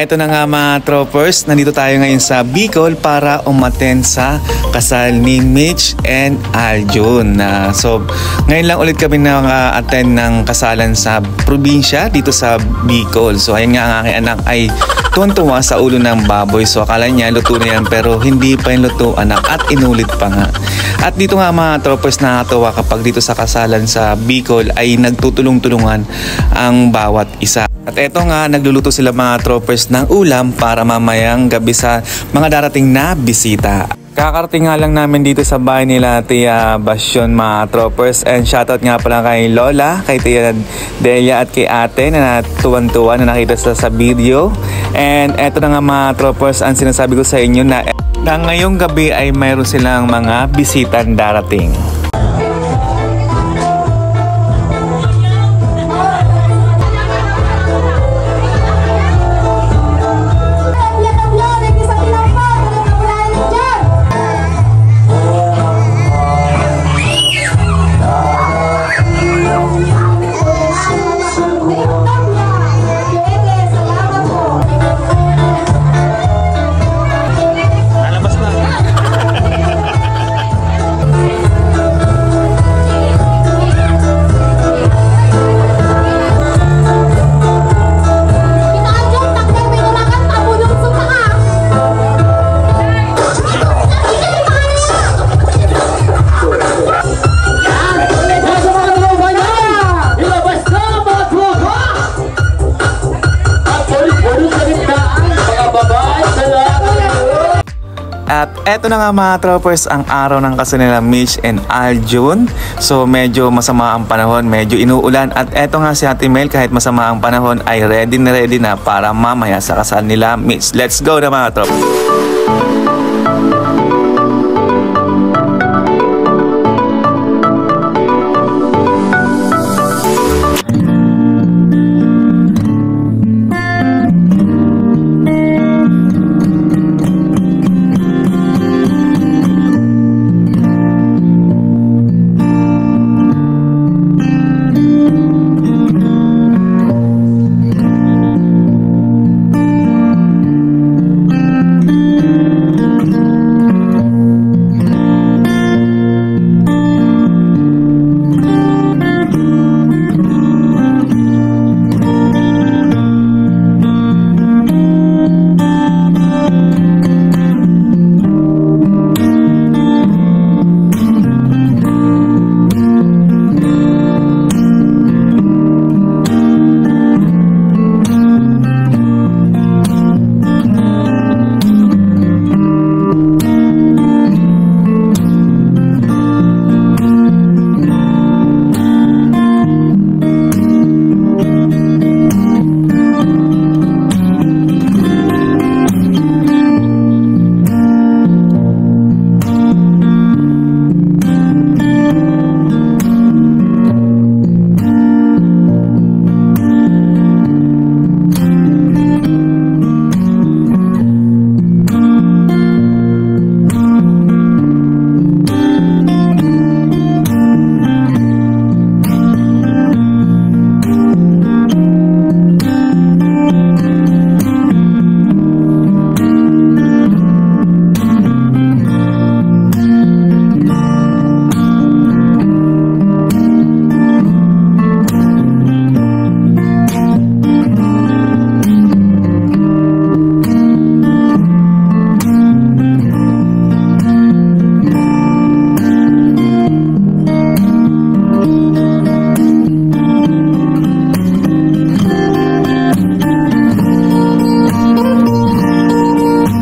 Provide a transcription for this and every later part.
eto na nga mga troopers, nandito tayo ngayon sa Bicol para umattend sa kasal ni Mitch and Aljun. So, ngayon lang ulit kami nang-attend ng kasalan sa probinsya dito sa Bicol. So, ayun nga ang aking anak ay tuwan-tuwa sa ulo ng baboy. So, akala niya luto na yan pero hindi pa yung luto anak at inulit pa nga. At dito nga mga troopers, nakakatawa kapag dito sa kasalan sa Bicol ay nagtutulong-tulungan ang bawat isa. At eto nga, nagluluto sila mga troopers ng ulam para mamayang gabi sa mga darating na bisita. Kakarating nga lang namin dito sa bahay nila Tia Basyon mga troopers, and shoutout nga pala kay Lola, kay Tia Delia at kay ate na tuwan-tuwa na nakita sa video. And eto na nga mga troopers, ang sinasabi ko sa inyo na ngayong gabi ay mayroon silang mga bisitang darating. At eto na nga mga troopers, ang araw ng kasal nila Mitch and Aljun. So medyo masama ang panahon, medyo inuulan. At eto nga si Ate Mel, kahit masama ang panahon ay ready na para mamaya sa kasal nila Mitch. Let's go na mga troopers!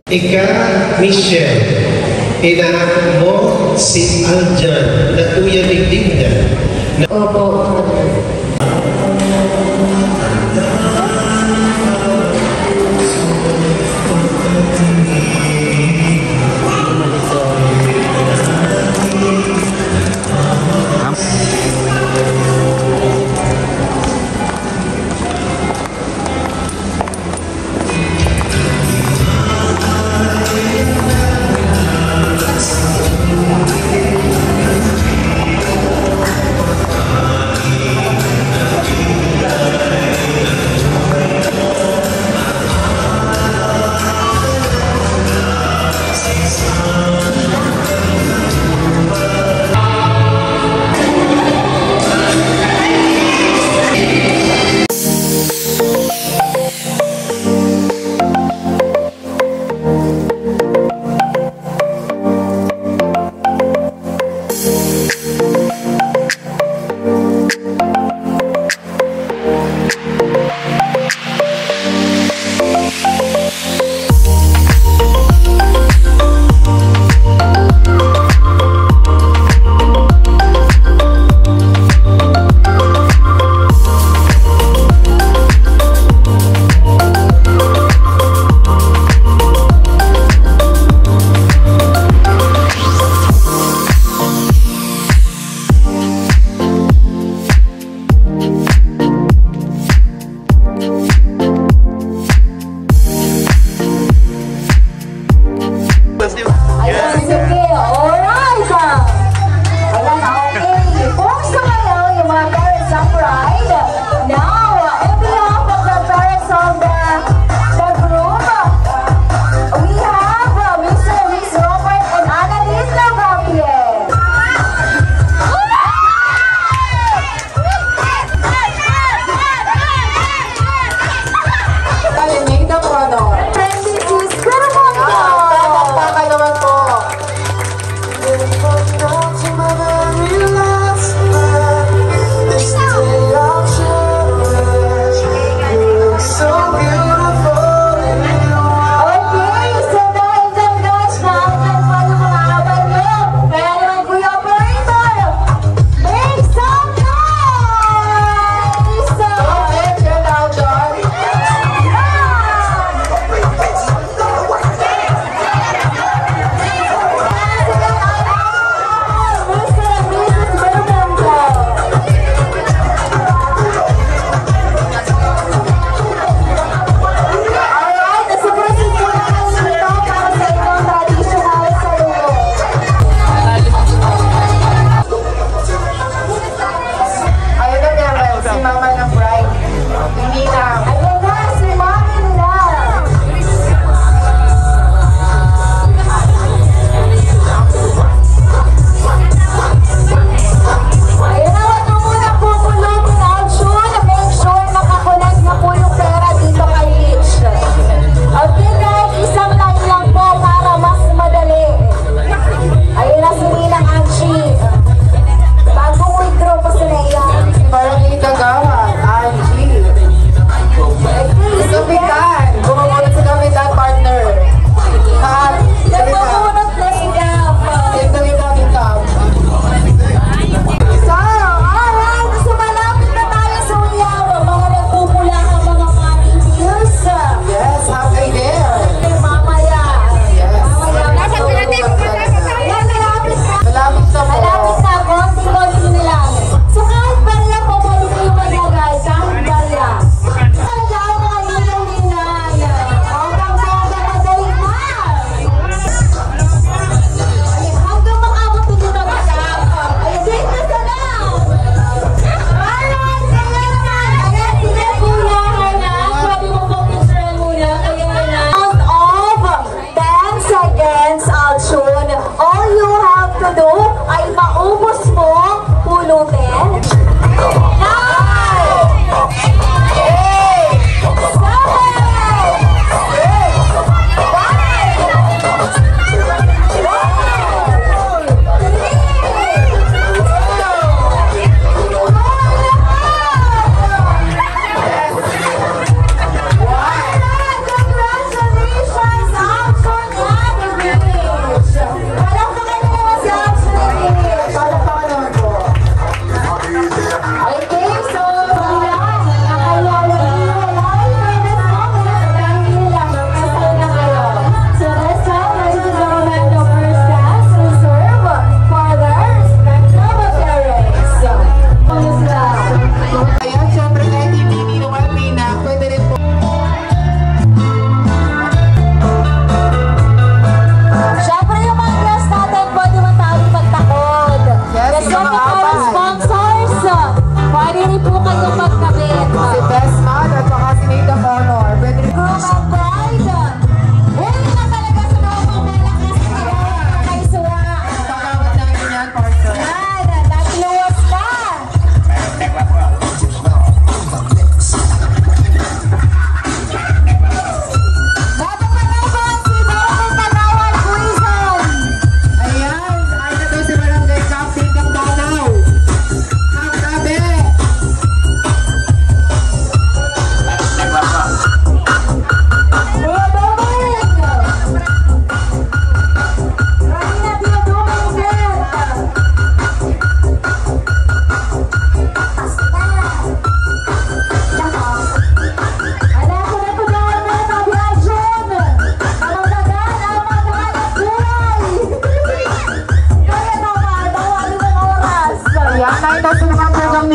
Ika, Michelle, inaanak mo si Aljun na tuya digdig niya. Opo.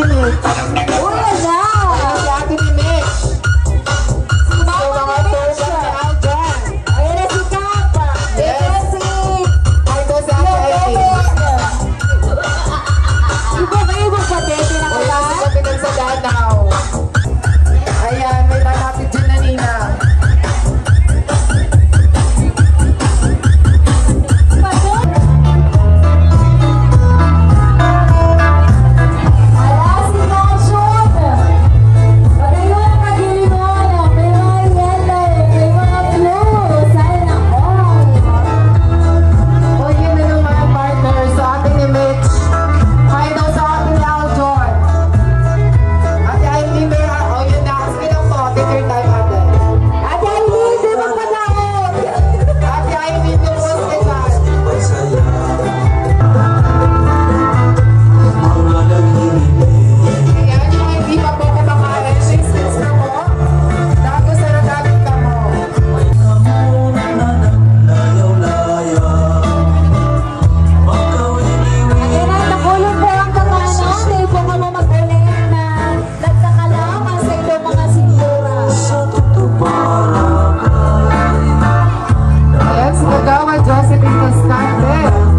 ni Mitch. Wala! Si ate ni Mitch. Mama ni Mitch. Ayan na si Kapa. Yes. Ito si ate Amy. Iba kayo magpatete na kala? Ayan si Kapitan sa Danao. Ayan, may malapit din na Nina. Josephine Cascante.